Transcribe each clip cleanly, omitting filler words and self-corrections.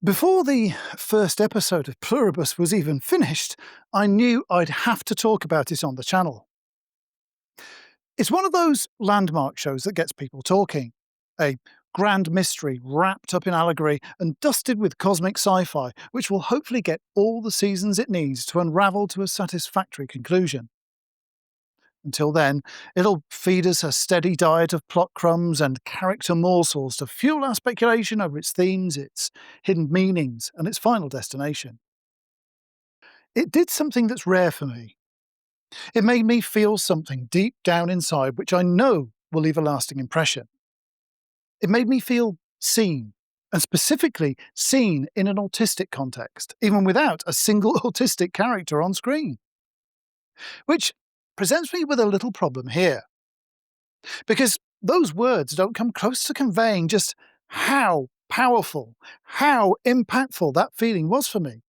Before the first episode of Pluribus was even finished, I knew I'd have to talk about it on the channel. It's one of those landmark shows that gets people talking. A grand mystery wrapped up in allegory and dusted with cosmic sci-fi, which will hopefully get all the seasons it needs to unravel to a satisfactory conclusion. Until then, it'll feed us a steady diet of plot crumbs and character morsels to fuel our speculation over its themes, its hidden meanings, and its final destination. It did something that's rare for me. It made me feel something deep down inside which I know will leave a lasting impression. It made me feel seen, and specifically seen in an autistic context, even without a single autistic character on screen. Which presents me with a little problem here. Because those words don't come close to conveying just how powerful, how impactful that feeling was for me.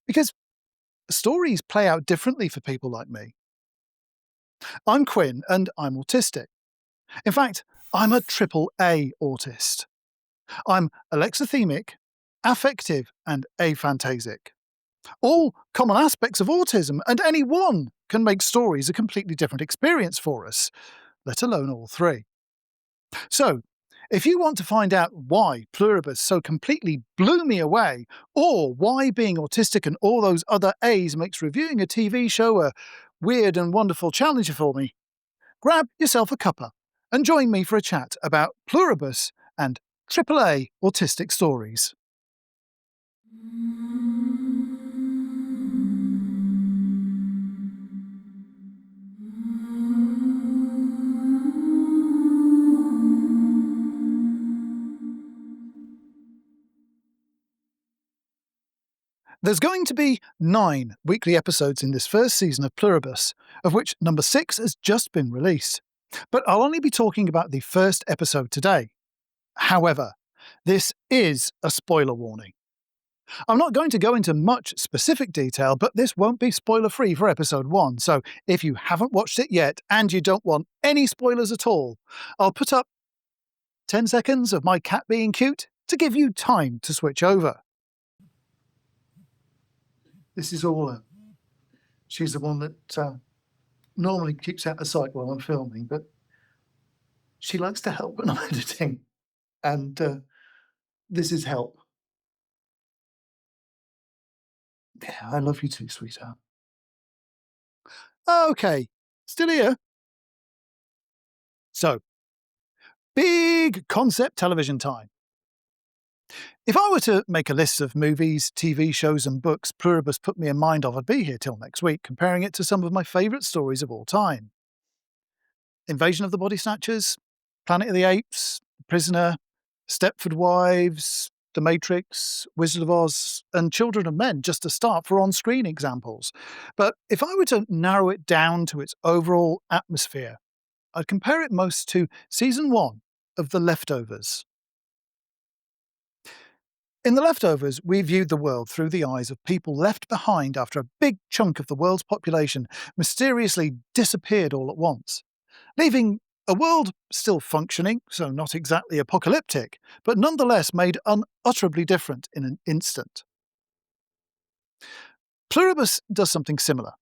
Because stories play out differently for people like me. I'm Quinn and I'm autistic. In fact, I'm a AAA autist. I'm alexithymic, affective, and aphantasic. All common aspects of autism, and any one can make stories a completely different experience for us, let alone all three. So, if you want to find out why Pluribus so completely blew me away, or why being autistic and all those other A's makes reviewing a TV show a weird and wonderful challenge for me, grab yourself a cuppa and join me for a chat about Pluribus and AAA autistic stories. There's going to be 9 weekly episodes in this first season of Pluribus, of which number 6 has just been released. But I'll only be talking about the first episode today. However, this is a spoiler warning. I'm not going to go into much specific detail, but this won't be spoiler-free for episode 1, so if you haven't watched it yet and you don't want any spoilers at all, I'll put up 10 seconds of my cat being cute to give you time to switch over. This is Orla. She's the one that normally keeps out of sight while I'm filming, but she likes to help when I'm editing. And this is help. Yeah, I love you too, sweetheart. Okay, still here? So, big concept television time. If I were to make a list of movies, TV shows and books Pluribus put me in mind of, I'd be here till next week, comparing it to some of my favourite stories of all time. Invasion of the Body Snatchers, Planet of the Apes, Prisoner, Stepford Wives, The Matrix, Wizard of Oz, and Children of Men, just to start for on-screen examples. But if I were to narrow it down to its overall atmosphere, I'd compare it most to Season 1 of The Leftovers. In The Leftovers, we viewed the world through the eyes of people left behind after a big chunk of the world's population mysteriously disappeared all at once, leaving a world still functioning, so not exactly apocalyptic, but nonetheless made unutterably different in an instant. Pluribus does something similar,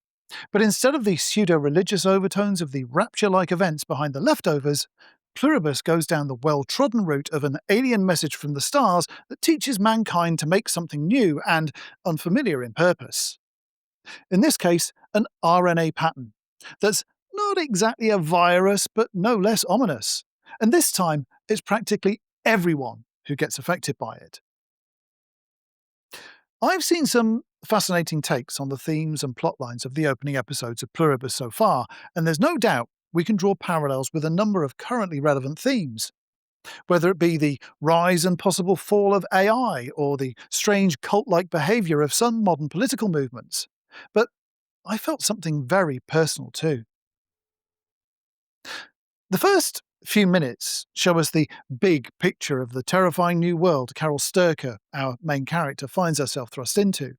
but instead of the pseudo-religious overtones of the rapture-like events behind The Leftovers, Pluribus goes down the well-trodden route of an alien message from the stars that teaches mankind to make something new and unfamiliar in purpose. In this case, an RNA pattern that's not exactly a virus, but no less ominous. And this time, it's practically everyone who gets affected by it. I've seen some fascinating takes on the themes and plotlines of the opening episodes of Pluribus so far, and there's no doubt we can draw parallels with a number of currently relevant themes, whether it be the rise and possible fall of AI or the strange cult-like behaviour of some modern political movements. But I felt something very personal too. The first few minutes show us the big picture of the terrifying new world Carol Sturcker, our main character, finds herself thrust into.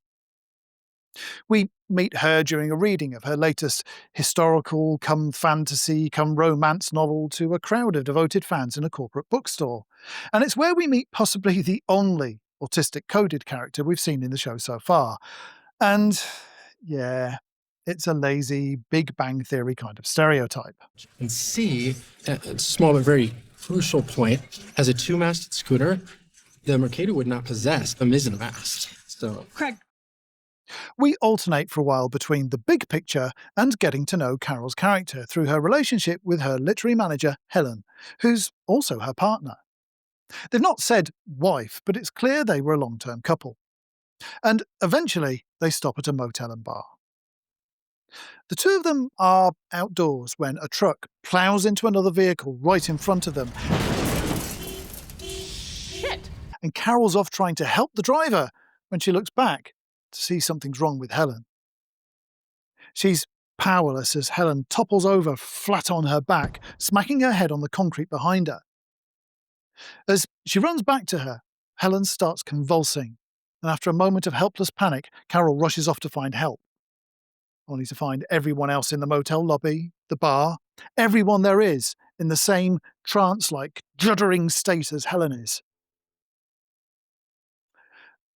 We meet her during a reading of her latest historical, come fantasy, come romance novel to a crowd of devoted fans in a corporate bookstore. And it's where we meet possibly the only autistic coded character we've seen in the show so far. And yeah, it's a lazy Big Bang Theory kind of stereotype. And C, a small but very crucial point, as a two-masted scooter, the Mercator would not possess a mizzen mast. So, Craig. We alternate for a while between the big picture and getting to know Carol's character through her relationship with her literary manager, Helen, who's also her partner. They've not said wife, but it's clear they were a long-term couple. And eventually, they stop at a motel and bar. The two of them are outdoors when a truck ploughs into another vehicle right in front of them. Shit! And Carol's off trying to help the driver when she looks back to see something's wrong with Helen. She's powerless as Helen topples over flat on her back, smacking her head on the concrete behind her. As she runs back to her, Helen starts convulsing, and after a moment of helpless panic, Carol rushes off to find help, only to find everyone else in the motel lobby, the bar, everyone there is in the same trance-like, juddering state as Helen is.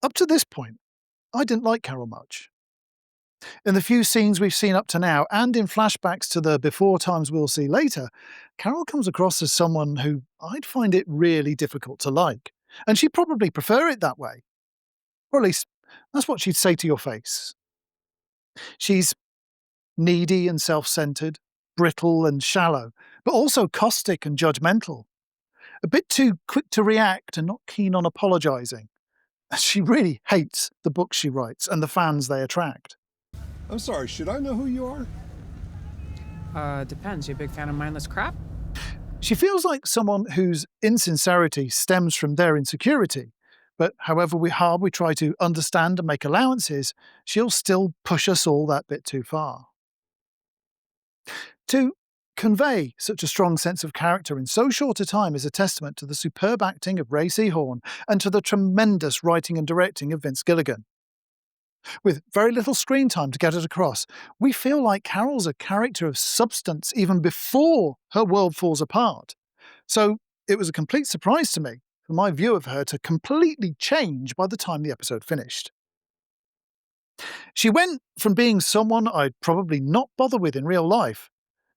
Up to this point, I didn't like Carol much. In the few scenes we've seen up to now, and in flashbacks to the before times we'll see later, Carol comes across as someone who I'd find it really difficult to like, and she'd probably prefer it that way. Or at least, that's what she'd say to your face. She's needy and self-centred, brittle and shallow, but also caustic and judgmental. A bit too quick to react and not keen on apologising. She really hates the books she writes and the fans they attract. I'm sorry, should I know who you are? Depends. You a big fan of mindless crap? She feels like someone whose insincerity stems from their insecurity, but however hard we try to understand and make allowances, she'll still push us all that bit too far. To convey such a strong sense of character in so short a time is a testament to the superb acting of Ray Seahorn and to the tremendous writing and directing of Vince Gilligan. With very little screen time to get it across, we feel like Carol's a character of substance even before her world falls apart. So it was a complete surprise to me for my view of her to completely change by the time the episode finished. She went from being someone I'd probably not bother with in real life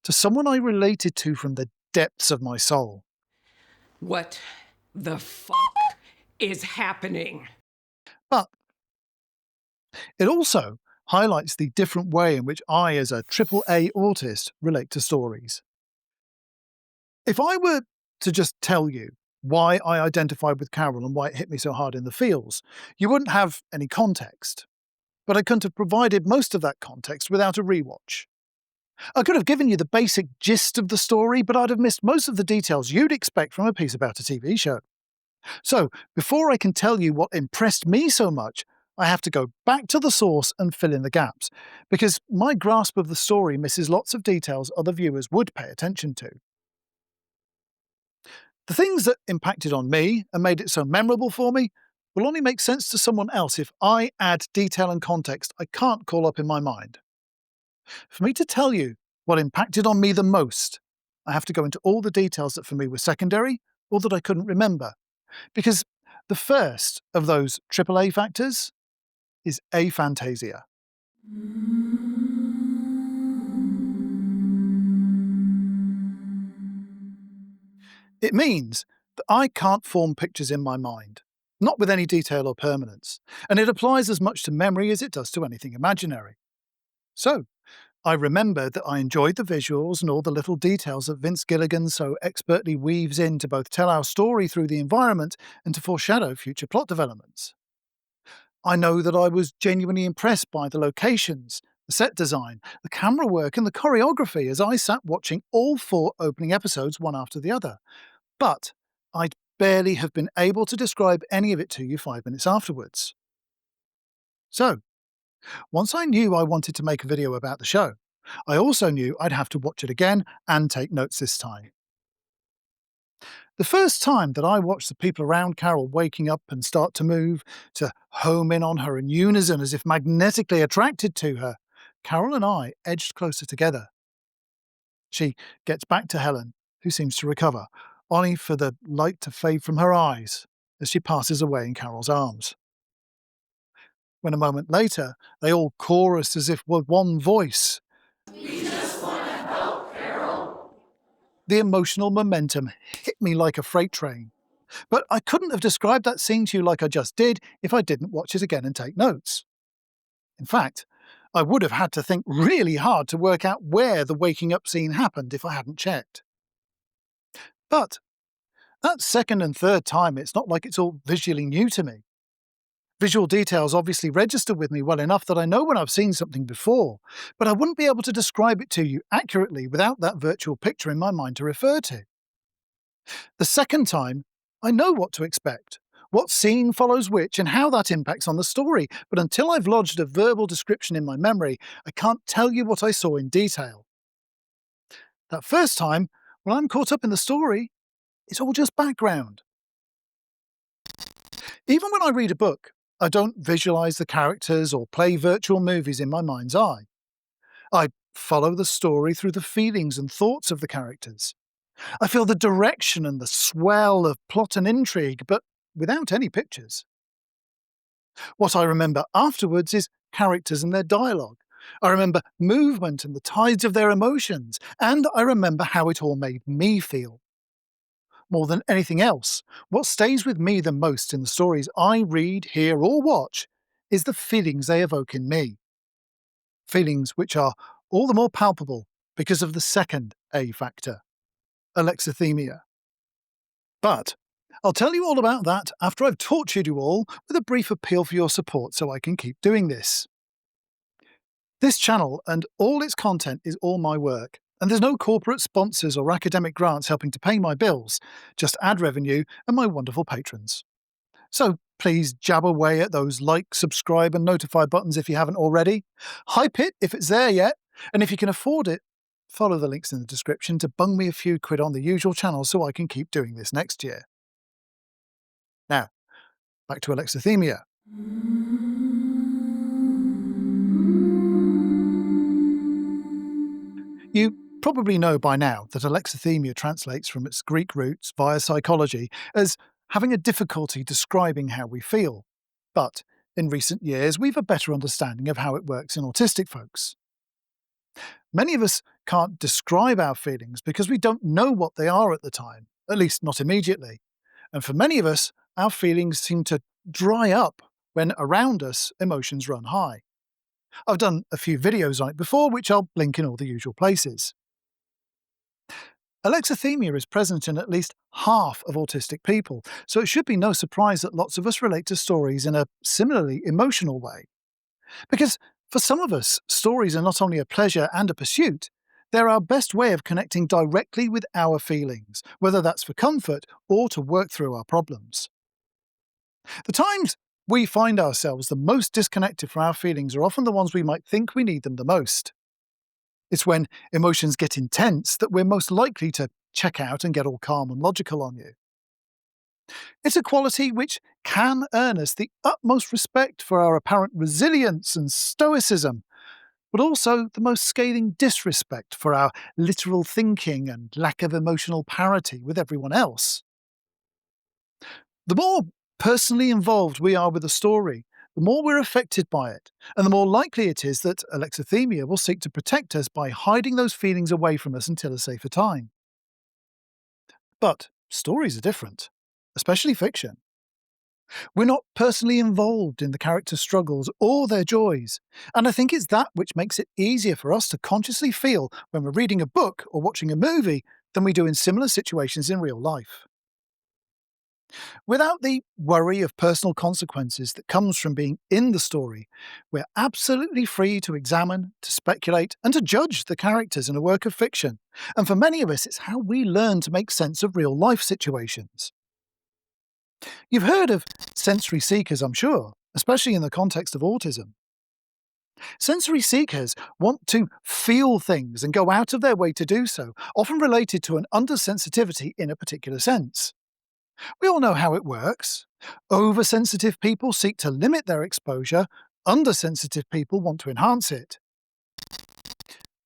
to someone I related to from the depths of my soul. What the fuck is happening? But it also highlights the different way in which I, as a AAA autist, relate to stories. If I were to just tell you why I identified with Carol and why it hit me so hard in the feels, you wouldn't have any context. But I couldn't have provided most of that context without a rewatch. I could have given you the basic gist of the story, but I'd have missed most of the details you'd expect from a piece about a TV show. So, before I can tell you what impressed me so much, I have to go back to the source and fill in the gaps, because my grasp of the story misses lots of details other viewers would pay attention to. The things that impacted on me and made it so memorable for me will only make sense to someone else if I add detail and context I can't call up in my mind. For me to tell you what impacted on me the most, I have to go into all the details that for me were secondary or that I couldn't remember, because the first of those AAA factors is Aphantasia. It means that I can't form pictures in my mind, not with any detail or permanence, and it applies as much to memory as it does to anything imaginary. So, I remembered that I enjoyed the visuals and all the little details that Vince Gilligan so expertly weaves in to both tell our story through the environment and to foreshadow future plot developments. I know that I was genuinely impressed by the locations, the set design, the camera work and the choreography as I sat watching all 4 opening episodes one after the other. But I'd barely have been able to describe any of it to you 5 minutes afterwards. So, once I knew I wanted to make a video about the show, I also knew I'd have to watch it again and take notes this time. The first time that I watched the people around Carol waking up and start to move, to home in on her in unison as if magnetically attracted to her, Carol and I edged closer together. She gets back to Helen, who seems to recover, only for the light to fade from her eyes as she passes away in Carol's arms. When a moment later, they all chorus as if with one voice. We just want to help Carol. The emotional momentum hit me like a freight train. But I couldn't have described that scene to you like I just did if I didn't watch it again and take notes. In fact, I would have had to think really hard to work out where the waking up scene happened if I hadn't checked. But that second and third time, it's not like it's all visually new to me. Visual details obviously register with me well enough that I know when I've seen something before, but I wouldn't be able to describe it to you accurately without that virtual picture in my mind to refer to. The second time, I know what to expect, what scene follows which, and how that impacts on the story, but until I've lodged a verbal description in my memory, I can't tell you what I saw in detail. That first time, when I'm caught up in the story, it's all just background. Even when I read a book, I don't visualize the characters or play virtual movies in my mind's eye. I follow the story through the feelings and thoughts of the characters. I feel the direction and the swell of plot and intrigue, but without any pictures. What I remember afterwards is characters and their dialogue. I remember movement and the tides of their emotions, and I remember how it all made me feel. More than anything else, what stays with me the most in the stories I read, hear, or watch is the feelings they evoke in me. Feelings which are all the more palpable because of the second A factor, Alexithymia. But I'll tell you all about that after I've tortured you all with a brief appeal for your support so I can keep doing this. This channel and all its content is all my work, and there's no corporate sponsors or academic grants helping to pay my bills, just ad revenue and my wonderful patrons. So please jab away at those like, subscribe and notify buttons if you haven't already. Hype it if it's there yet, and if you can afford it, follow the links in the description to bung me a few quid on the usual channels so I can keep doing this next year. Now, back to Alexithymia. You probably know by now that alexithymia translates from its Greek roots via psychology as having a difficulty describing how we feel. But in recent years, we've a better understanding of how it works in autistic folks. Many of us can't describe our feelings because we don't know what they are at the time, at least not immediately. And for many of us, our feelings seem to dry up when around us emotions run high. I've done a few videos on it before, which I'll link in all the usual places. Alexithymia is present in at least half of autistic people, so it should be no surprise that lots of us relate to stories in a similarly emotional way. Because for some of us, stories are not only a pleasure and a pursuit, they're our best way of connecting directly with our feelings, whether that's for comfort or to work through our problems. The times we find ourselves the most disconnected from our feelings are often the ones we might think we need them the most. It's when emotions get intense that we're most likely to check out and get all calm and logical on you. It's a quality which can earn us the utmost respect for our apparent resilience and stoicism, but also the most scathing disrespect for our literal thinking and lack of emotional parity with everyone else. The more personally involved we are with a story, the more we're affected by it, and the more likely it is that alexithymia will seek to protect us by hiding those feelings away from us until a safer time. But stories are different, especially fiction. We're not personally involved in the characters' struggles or their joys, and I think it's that which makes it easier for us to consciously feel when we're reading a book or watching a movie than we do in similar situations in real life. Without the worry of personal consequences that comes from being in the story, we're absolutely free to examine, to speculate, and to judge the characters in a work of fiction. And for many of us, it's how we learn to make sense of real-life situations. You've heard of sensory seekers, I'm sure, especially in the context of autism. Sensory seekers want to feel things and go out of their way to do so, often related to an undersensitivity in a particular sense. We all know how it works. Oversensitive people seek to limit their exposure, undersensitive people want to enhance it.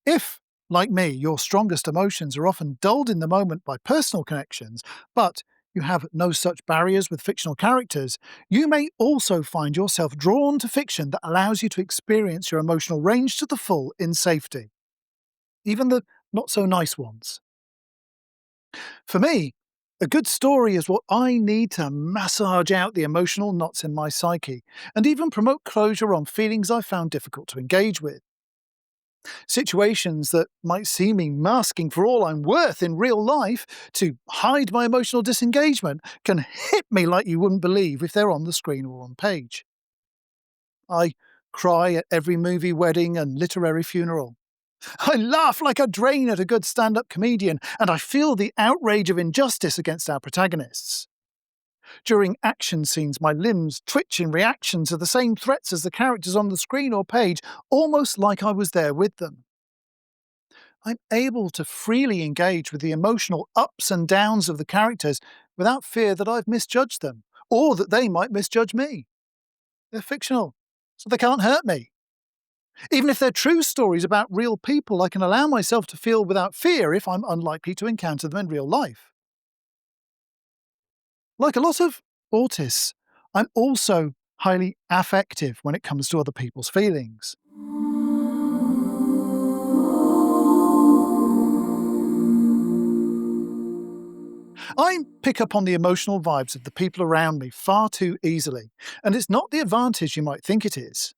If, like me, your strongest emotions are often dulled in the moment by personal connections, but you have no such barriers with fictional characters, you may also find yourself drawn to fiction that allows you to experience your emotional range to the full in safety, even the not-so-nice ones. For me, a good story is what I need to massage out the emotional knots in my psyche and even promote closure on feelings I found difficult to engage with. Situations that might see me masking for all I'm worth in real life to hide my emotional disengagement can hit me like you wouldn't believe if they're on the screen or on page. I cry at every movie wedding and literary funeral. I laugh like a drain at a good stand-up comedian, and I feel the outrage of injustice against our protagonists. During action scenes, my limbs twitch in reaction to the same threats as the characters on the screen or page, almost like I was there with them. I'm able to freely engage with the emotional ups and downs of the characters without fear that I've misjudged them, or that they might misjudge me. They're fictional, so they can't hurt me. Even if they're true stories about real people, I can allow myself to feel without fear if I'm unlikely to encounter them in real life. Like a lot of autists, I'm also highly affective when it comes to other people's feelings. I pick up on the emotional vibes of the people around me far too easily, and it's not the advantage you might think it is.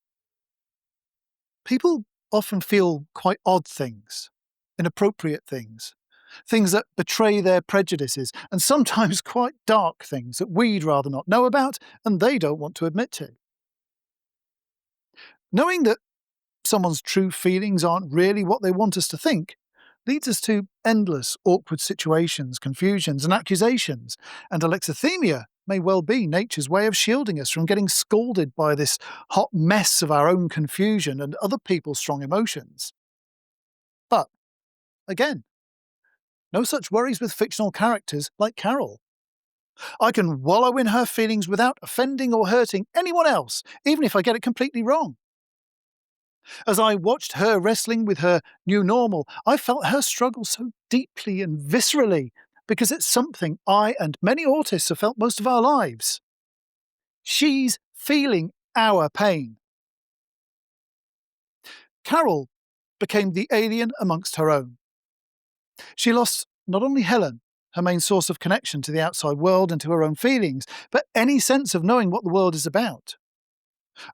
People often feel quite odd things, inappropriate things, things that betray their prejudices, and sometimes quite dark things that we'd rather not know about and they don't want to admit to. Knowing that someone's true feelings aren't really what they want us to think leads us to endless awkward situations, confusions, and accusations, and Alexithymia may well be nature's way of shielding us from getting scalded by this hot mess of our own confusion and other people's strong emotions. But, again, no such worries with fictional characters like Carol. I can wallow in her feelings without offending or hurting anyone else, even if I get it completely wrong. As I watched her wrestling with her new normal, I felt her struggle so deeply and viscerally because it's something I and many autists have felt most of our lives. She's feeling our pain. Carol became the alien amongst her own. She lost not only Helen, her main source of connection to the outside world and to her own feelings, but any sense of knowing what the world is about.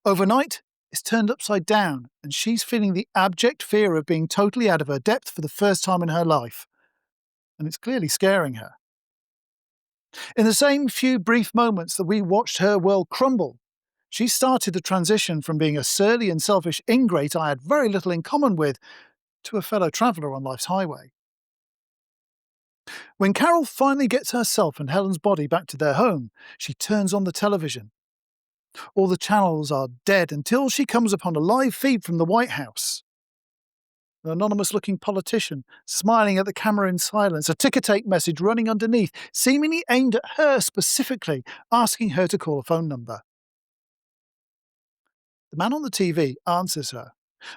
Overnight, it's turned upside down, and she's feeling the abject fear of being totally out of her depth for the first time in her life. And it's clearly scaring her. In the same few brief moments that we watched her world crumble, she started the transition from being a surly and selfish ingrate I had very little in common with to a fellow traveller on life's highway. When Carol finally gets herself and Helen's body back to their home, she turns on the television. All the channels are dead until she comes upon a live feed from the White House. An anonymous-looking politician smiling at the camera in silence, a ticker-tape message running underneath, seemingly aimed at her specifically, asking her to call a phone number. The man on the TV answers her,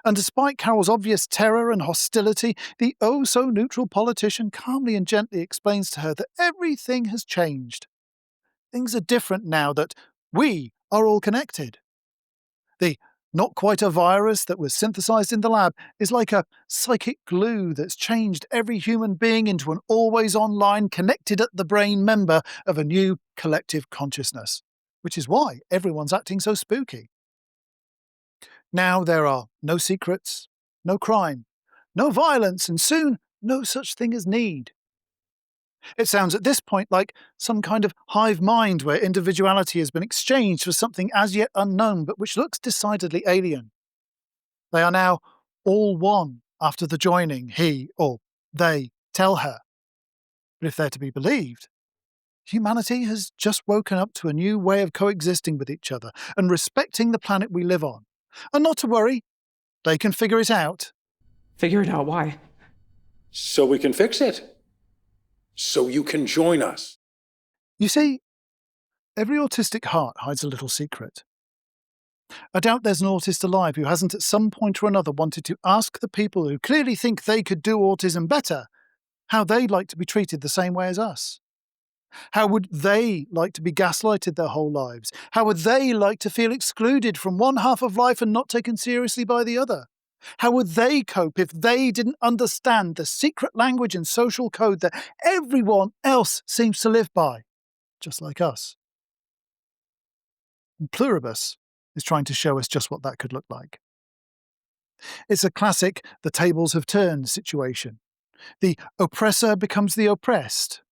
and despite Carol's obvious terror and hostility, the oh-so-neutral politician calmly and gently explains to her that everything has changed. Things are different now that we are all connected. The not quite a virus that was synthesized in the lab is like a psychic glue that's changed every human being into an always online, connected at the brain member of a new collective consciousness, which is why everyone's acting so spooky. Now there are no secrets, no crime, no violence, and soon no such thing as need. It sounds at this point like some kind of hive mind where individuality has been exchanged for something as yet unknown but which looks decidedly alien. They are now all one after the joining he or they tell her. But if they're to be believed, humanity has just woken up to a new way of coexisting with each other and respecting the planet we live on. And not to worry, they can figure it out. Figure it out, why? So we can fix it. So you can join us. You see, every autistic heart hides a little secret. I doubt there's an autist alive who hasn't at some point or another wanted to ask the people who clearly think they could do autism better how they'd like to be treated the same way as us. How would they like to be gaslighted their whole lives? How would they like to feel excluded from one half of life and not taken seriously by the other? How would they cope if they didn't understand the secret language and social code that everyone else seems to live by, just like us? And Pluribus is trying to show us just what that could look like. It's a classic the tables have turned situation. The oppressor becomes the oppressed.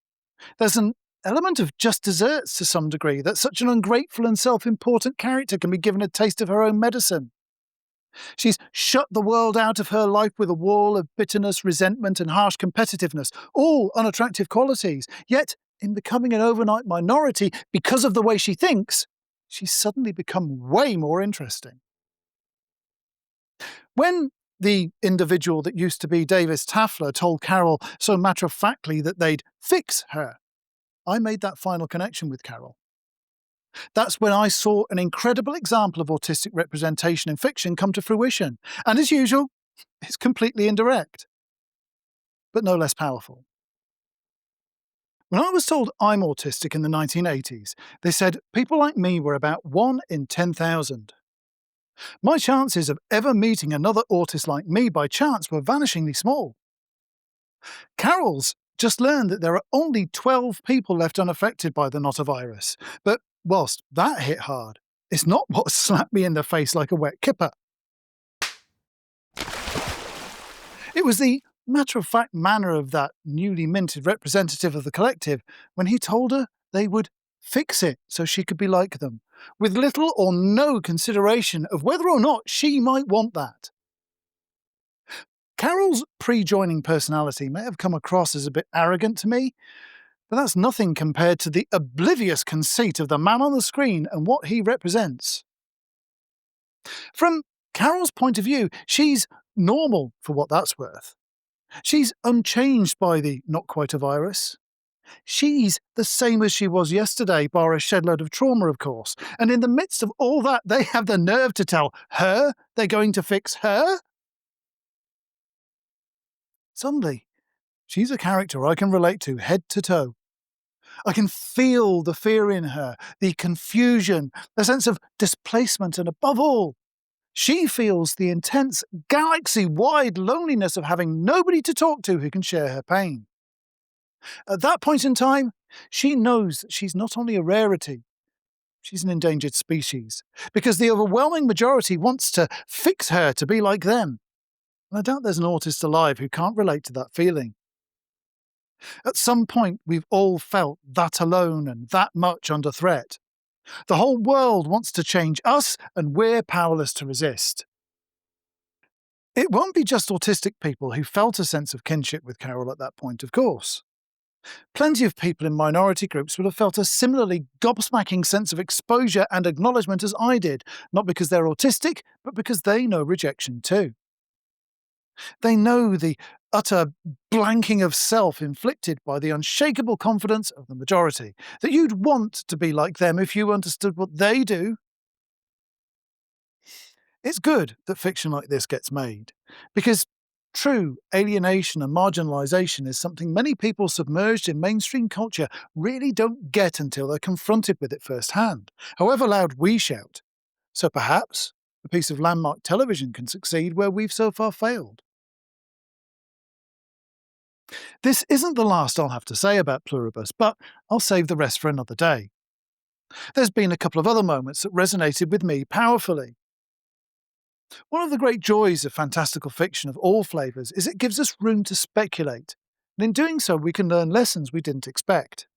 There's an element of just desserts to some degree, that such an ungrateful and self-important character can be given a taste of her own medicine. She's shut the world out of her life with a wall of bitterness, resentment, and harsh competitiveness, all unattractive qualities. Yet, in becoming an overnight minority because of the way she thinks, she's suddenly become way more interesting. When the individual that used to be Davis Taffler told Carol so matter-of-factly that they'd fix her, I made that final connection with Carol. That's when I saw an incredible example of autistic representation in fiction come to fruition. And as usual, it's completely indirect, but no less powerful. When I was told I'm autistic in the 1980s, they said people like me were about 1 in 10,000. My chances of ever meeting another autist like me by chance were vanishingly small. Carol's just learned that there are only 12 people left unaffected by the notavirus, but whilst that hit hard, it's not what slapped me in the face like a wet kipper. It was the matter-of-fact manner of that newly minted representative of the collective when he told her they would fix it so she could be like them, with little or no consideration of whether or not she might want that. Carol's pre-joining personality may have come across as a bit arrogant to me, but that's nothing compared to the oblivious conceit of the man on the screen and what he represents. From Carol's point of view, she's normal for what that's worth. She's unchanged by the not quite a virus. She's the same as she was yesterday, bar a shed-load of trauma, of course. And in the midst of all that, they have the nerve to tell her they're going to fix her? Suddenly, she's a character I can relate to head to toe. I can feel the fear in her, the confusion, the sense of displacement, and above all, she feels the intense, galaxy-wide loneliness of having nobody to talk to who can share her pain. At that point in time, she knows that she's not only a rarity, she's an endangered species, because the overwhelming majority wants to fix her to be like them. And I doubt there's an autist alive who can't relate to that feeling. At some point, we've all felt that alone and that much under threat. The whole world wants to change us, and we're powerless to resist. It won't be just autistic people who felt a sense of kinship with Carol at that point, of course. Plenty of people in minority groups would have felt a similarly gobsmacking sense of exposure and acknowledgement as I did, not because they're autistic, but because they know rejection too. They know the utter blanking of self inflicted by the unshakable confidence of the majority, that you'd want to be like them if you understood what they do. It's good that fiction like this gets made, because true alienation and marginalisation is something many people submerged in mainstream culture really don't get until they're confronted with it firsthand, however loud we shout. So perhaps a piece of landmark television can succeed where we've so far failed. This isn't the last I'll have to say about Pluribus, but I'll save the rest for another day. There's been a couple of other moments that resonated with me powerfully. One of the great joys of fantastical fiction of all flavours is it gives us room to speculate, and in doing so we can learn lessons we didn't expect.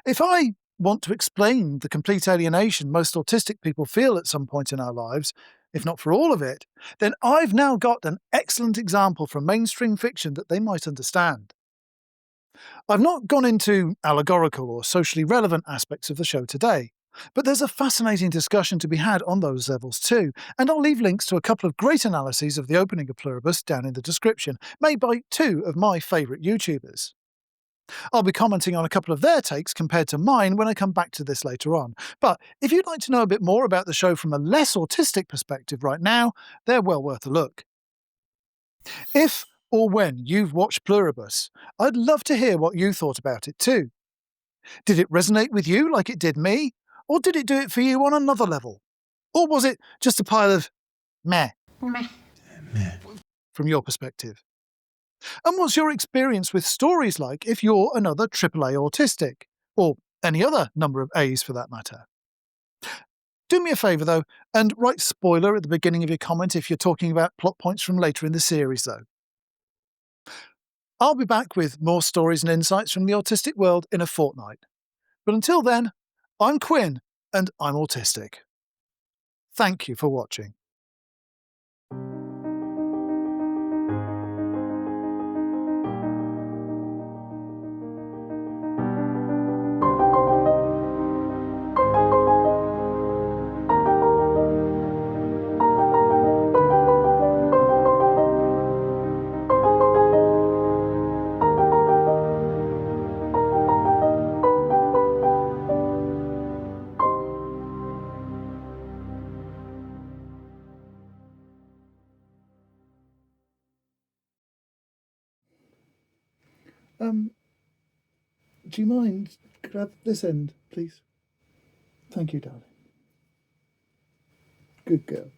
If I want to explain the complete alienation most autistic people feel at some point in our lives, if not for all of it, then I've now got an excellent example from mainstream fiction that they might understand. I've not gone into allegorical or socially relevant aspects of the show today, but there's a fascinating discussion to be had on those levels too, and I'll leave links to a couple of great analyses of the opening of Pluribus down in the description, made by two of my favourite YouTubers. I'll be commenting on a couple of their takes compared to mine when I come back to this later on, but if you'd like to know a bit more about the show from a less autistic perspective right now, they're well worth a look. If or when you've watched Pluribus, I'd love to hear what you thought about it too. Did it resonate with you like it did me? Or did it do it for you on another level? Or was it just a pile of meh from your perspective? And what's your experience with stories like if you're another AAA autistic? Or any other number of A's for that matter? Do me a favour though, and write spoiler at the beginning of your comment if you're talking about plot points from later in the series though. I'll be back with more stories and insights from the autistic world in a fortnight. But until then, I'm Quinn, and I'm autistic. Thank you for watching. Do you mind? Could I have this end, please? Thank you, darling. Good girl.